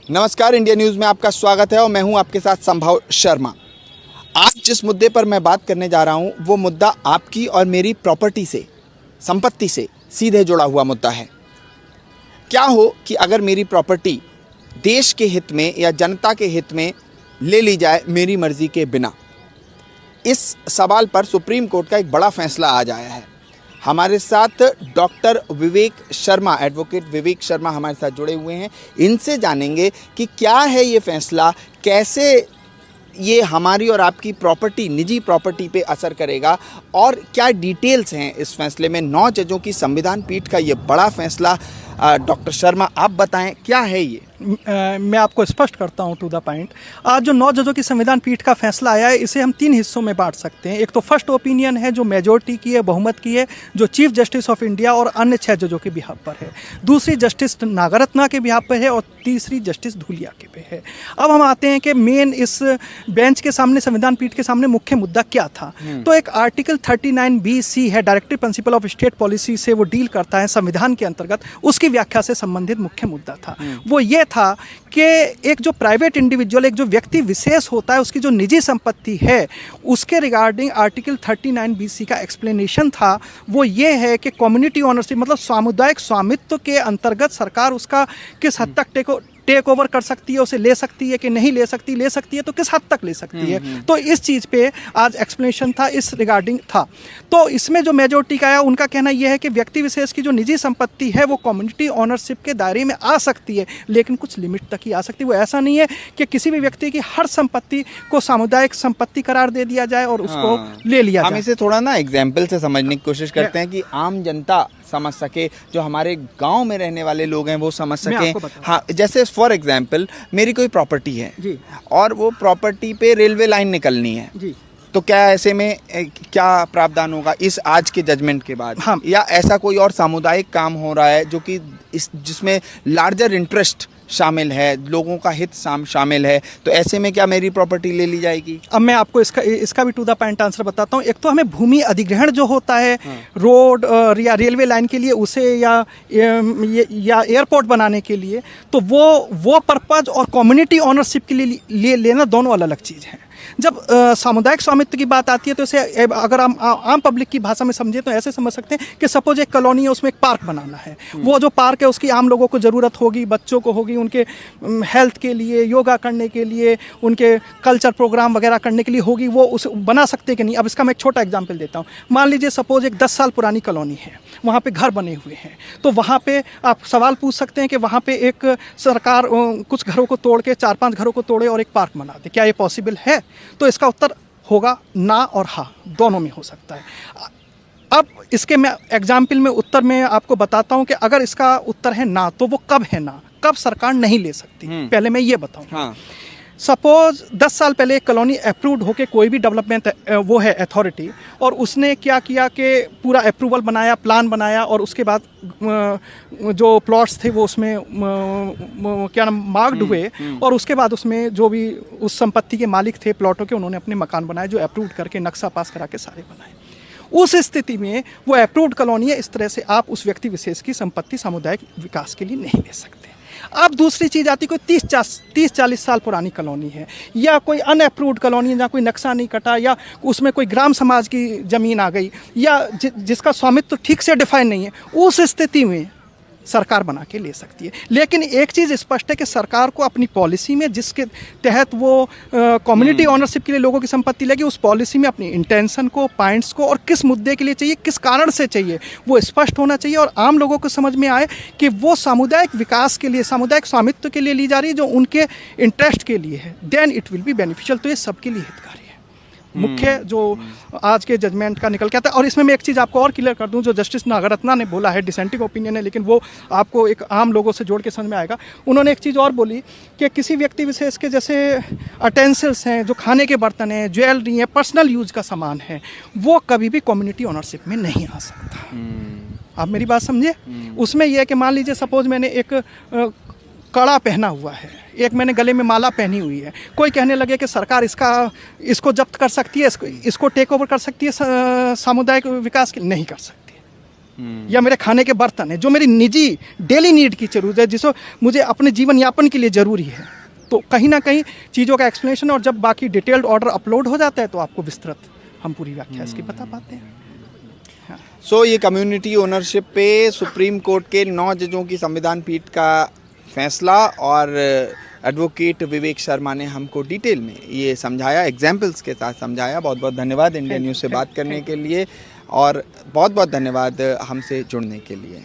नमस्कार, India news में आपका स्वागत है और मैं हूं आपके साथ संभव शर्मा। आज जिस मुद्दे पर मैं बात करने जा रहा हूं वो मुद्दा आपकी और मेरी प्रॉपर्टी से, संपत्ति से सीधे जुड़ा हुआ मुद्दा है। क्या हो कि अगर मेरी प्रॉपर्टी देश के हित में या जनता के हित में ले ली जाए मेरी मर्जी के बिना। इस सवाल पर सुप्रीम कोर्ट का एक बड़ा फैसला आज आया है। हमारे साथ डॉक्टर विवेक शर्मा, एडवोकेट विवेक शर्मा हमारे साथ जुड़े हुए हैं। इनसे जानेंगे कि क्या है ये फैसला, कैसे ये हमारी और आपकी प्रॉपर्टी, निजी प्रॉपर्टी पे असर करेगा और क्या डिटेल्स हैं इस फैसले में। 9 जजों की संविधान पीठ का ये बड़ा फैसला। डॉक्टर शर्मा, आप बताएं क्या है ये। मैं आपको स्पष्ट करता हूं टू द पॉइंट। आज जो 9 जजों की संविधान पीठ का फैसला आया है, इसे हम 3 हिस्सों में बांट सकते हैं। एक तो फर्स्ट ओपिनियन है जो मेजॉरिटी की है, बहुमत की है, जो चीफ जस्टिस ऑफ इंडिया और अन्य 6 जजों के बिहाफ पर है। दूसरी जस्टिस नागरत्ना के बिहाफ पर है और तीसरी जस्टिस धूलिया के पे है। अब हम आते हैं कि मेन इस बेंच के सामने, संविधान पीठ के सामने मुख्य मुद्दा क्या था। तो एक आर्टिकल 39B(c) है, directive principle of state policy से वो डील करता है संविधान के अंतर्गत। उसकी व्याख्या से संबंधित मुख्य मुद्दा था वो ये था कि एक जो प्राइवेट इंडिविजुअल, एक जो व्यक्ति विशेष होता है, उसकी जो निजी संपत्ति है, उसके रिगार्डिंग आर्टिकल 39B(c) का एक्सप्लेनेशन था। वो ये है कि कम्युनिटी ओनरशिप, मतलब सामुदायिक स्वामित्व के अंतर्गत सरकार उसका किस हद तक टेक ओवर कर सकती है, उसे ले सकती है कि नहीं ले सकती है तो किस हद तक ले सकती है। तो इस चीज़ पे आज एक्सप्लेनेशन था, इस रिगार्डिंग था। तो इसमें जो मेजॉरिटी का आया, उनका कहना यह है कि व्यक्ति विशेष की जो निजी संपत्ति है वो कम्युनिटी ओनरशिप के दायरे में आ सकती है, लेकिन कुछ लिमिट तक ही आ सकती है। वो ऐसा नहीं है कि किसी भी व्यक्ति की हर संपत्ति को सामुदायिक संपत्ति करार दे दिया जाए और उसको ले लिया जाए। हम इसे थोड़ा ना एग्जाम्पल से समझने की कोशिश करते हैं कि आम जनता समझ सके, जो हमारे गांव में रहने वाले लोग हैं वो समझ सकें। हाँ, जैसे फॉर एग्जांपल मेरी कोई प्रॉपर्टी है जी, और वो प्रॉपर्टी पे रेलवे लाइन निकलनी है जी, तो क्या ऐसे में क्या प्रावधान होगा इस आज के जजमेंट के बाद? हाँ। या ऐसा कोई और सामुदायिक काम हो रहा है जो कि जिसमें लार्जर इंटरेस्ट शामिल है, लोगों का हित शामिल है, तो ऐसे में क्या मेरी प्रॉपर्टी ले ली जाएगी? अब मैं आपको इसका भी टू द पॉइंट आंसर बताता हूँ। एक तो हमें भूमि अधिग्रहण जो होता है रोड या रेलवे लाइन के लिए, उसे या एयरपोर्ट बनाने के लिए, तो वो पर्पज और कम्युनिटी ओनरशिप के लिए लेना दोनों अलग अलग चीज़ हैं। जब सामुदायिक स्वामित्व की बात आती है तो इसे अगर हम आम पब्लिक की भाषा में समझे तो ऐसे समझ सकते हैं कि सपोज एक कॉलोनी है, उसमें एक पार्क बनाना है। वो जो पार्क है उसकी आम लोगों को ज़रूरत होगी, बच्चों को होगी, उनके हेल्थ के लिए, योगा करने के लिए, उनके कल्चर प्रोग्राम वगैरह करने के लिए होगी। वो उस बना सकते कि नहीं। अब इसका मैं एक छोटा एग्जाम्पल देता हूँ। मान लीजिए सपोज एक 10 साल पुरानी कॉलोनी है, वहाँ पे घर बने हुए हैं, तो वहाँ पे आप सवाल पूछ सकते हैं कि वहाँ पे एक सरकार कुछ घरों को तोड़ के 4-5 घरों को तोड़े और एक पार्क बना दे, क्या ये पॉसिबल है? तो इसका उत्तर होगा ना और हाँ, दोनों में हो सकता है। अब इसके मैं एग्जाम्पल में उत्तर में आपको बताता हूँ कि अगर इसका उत्तर है ना, तो वो कब है ना, कब सरकार नहीं ले सकती, पहले मैं ये बताऊँ। हाँ। सपोज 10 साल पहले एक कॉलोनी अप्रूव्ड होके, कोई भी डेवलपमेंट वो है अथॉरिटी, और उसने क्या किया कि पूरा अप्रूवल बनाया, प्लान बनाया, और उसके बाद जो प्लॉट्स थे वो उसमें क्या नाम मार्क्ड हुए, और उसके बाद उसमें जो भी उस संपत्ति के मालिक थे प्लॉटों के, उन्होंने अपने मकान बनाए जो अप्रूव्ड करके नक्शा पास करा के सारे बनाए। उस स्थिति में वो अप्रूव्ड कॉलोनी है, इस तरह से आप उस व्यक्ति विशेष की संपत्ति सामुदायिक विकास के लिए नहीं ले सकते। अब दूसरी चीज़ आती, कोई 30-40 साल पुरानी कॉलोनी है, या कोई अनअप्रूव्ड कॉलोनी है जहाँ कोई नक्शा नहीं कटा, या उसमें कोई ग्राम समाज की ज़मीन आ गई, या जिसका स्वामित्व ठीक से डिफाइन नहीं है, उस स्थिति में सरकार बना के ले सकती है। लेकिन एक चीज़ स्पष्ट है कि सरकार को अपनी पॉलिसी में, जिसके तहत वो कम्युनिटी ओनरशिप के लिए लोगों की संपत्ति लेगी, उस पॉलिसी में अपनी इंटेंशन को, पॉइंट्स को, और किस मुद्दे के लिए चाहिए, किस कारण से चाहिए, वो स्पष्ट होना चाहिए और आम लोगों को समझ में आए कि वो सामुदायिक विकास के लिए, सामुदायिक स्वामित्व के लिए ली जा रही है, जो उनके इंटरेस्ट के लिए है। Then it will be beneficial. तो ये सबके लिए हितकारी है। मुख्य जो आज के जजमेंट का निकल के आता है। और इसमें मैं एक चीज़ आपको और क्लियर कर दूं, जो जस्टिस नागरत्ना ने बोला है, डिसेंटिंग ओपिनियन है, लेकिन वो आपको एक आम लोगों से जोड़ के समझ में आएगा। उन्होंने एक चीज़ और बोली कि किसी व्यक्ति विशेष के जैसे अटेंसिल्स हैं, जो खाने के बर्तन हैं, ज्वेलरी है, पर्सनल यूज का सामान है, वो कभी भी कम्युनिटी ओनरशिप में नहीं आ सकता। आप मेरी बात समझे? उसमें यह है कि मान लीजिए सपोज मैंने एक कड़ा पहना हुआ है, एक मैंने गले में माला पहनी हुई है, कोई कहने लगे कि सरकार इसको जब्त कर सकती है, इसको टेक ओवर कर सकती है सामुदायिक विकास के लिए, नहीं कर सकती। या मेरे खाने के बर्तन है, जो मेरी निजी डेली नीड की जरूरत है, जिसको मुझे अपने जीवन यापन के लिए ज़रूरी है। तो कहीं ना कहीं चीज़ों का एक्सप्लेनेशन, और जब बाकी डिटेल्ड ऑर्डर अपलोड हो जाता है तो आपको विस्तृत हम पूरी व्याख्या इसकी बता पाते हैं। सो ये कम्युनिटी ओनरशिप पे सुप्रीम कोर्ट के 9 जजों की संविधान पीठ का फैसला, और एडवोकेट विवेक शर्मा ने हमको डिटेल में ये समझाया, एग्जाम्पल्स के साथ समझाया। बहुत बहुत धन्यवाद इंडिया न्यूज़ से बात करने के लिए, और बहुत बहुत धन्यवाद हमसे जुड़ने के लिए।